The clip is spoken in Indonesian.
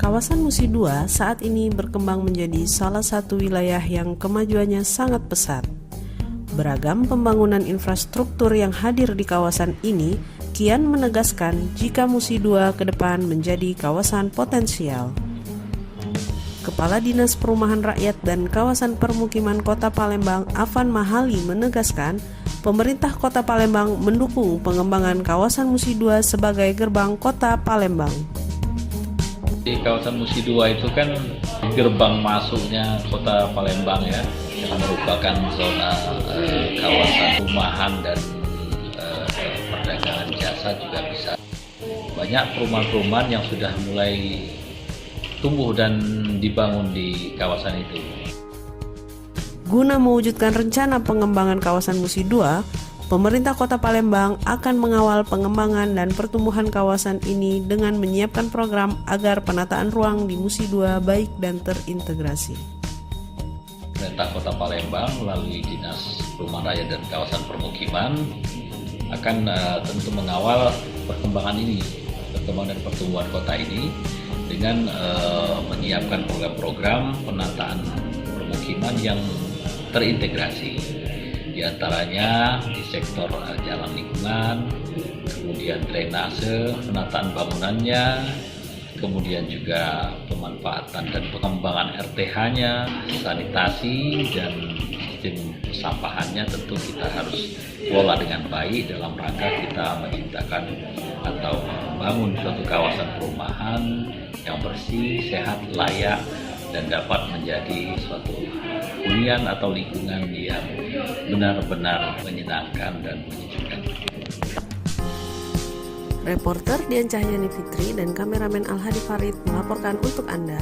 Kawasan Musi II saat ini berkembang menjadi salah satu wilayah yang kemajuannya sangat pesat. Beragam pembangunan infrastruktur yang hadir di kawasan ini kian menegaskan jika Musi II ke depan menjadi kawasan potensial. Kepala Dinas Perumahan Rakyat dan Kawasan Permukiman Kota Palembang, Afan Mahali, menegaskan pemerintah Kota Palembang mendukung pengembangan kawasan Musi II sebagai gerbang Kota Palembang. Di kawasan Musi II itu kan gerbang masuknya Kota Palembang ya, yang merupakan zona kawasan rumahan dan perdagangan jasa juga bisa. Banyak perumahan-perumahan yang sudah mulai tumbuh dan dibangun di kawasan itu. Guna mewujudkan rencana pengembangan kawasan Musi II, pemerintah Kota Palembang akan mengawal pengembangan dan pertumbuhan kawasan ini dengan menyiapkan program agar penataan ruang di Musi II baik dan terintegrasi. Pemerintah Kota Palembang melalui Dinas Perumahan Rakyat dan Kawasan Permukiman akan tentu mengawal perkembangan ini, perkembangan dan pertumbuhan kota ini dengan menyiapkan program-program penataan permukiman yang terintegrasi, di antaranya di sektor jalan lingkungan, kemudian drainase, penataan bangunannya, kemudian juga pemanfaatan dan pengembangan RTH-nya, sanitasi, dan sistem sampahannya tentu kita harus kelola dengan baik dalam rangka kita menciptakan atau membangun suatu kawasan perumahan yang bersih, sehat, layak, dan dapat menjadi suatu hunian atau lingkungan yang benar-benar menyenangkan dan menyejukkan. Reporter Dian Cahyani Fitri dan kameramen Al Hadi Farid melaporkan untuk Anda.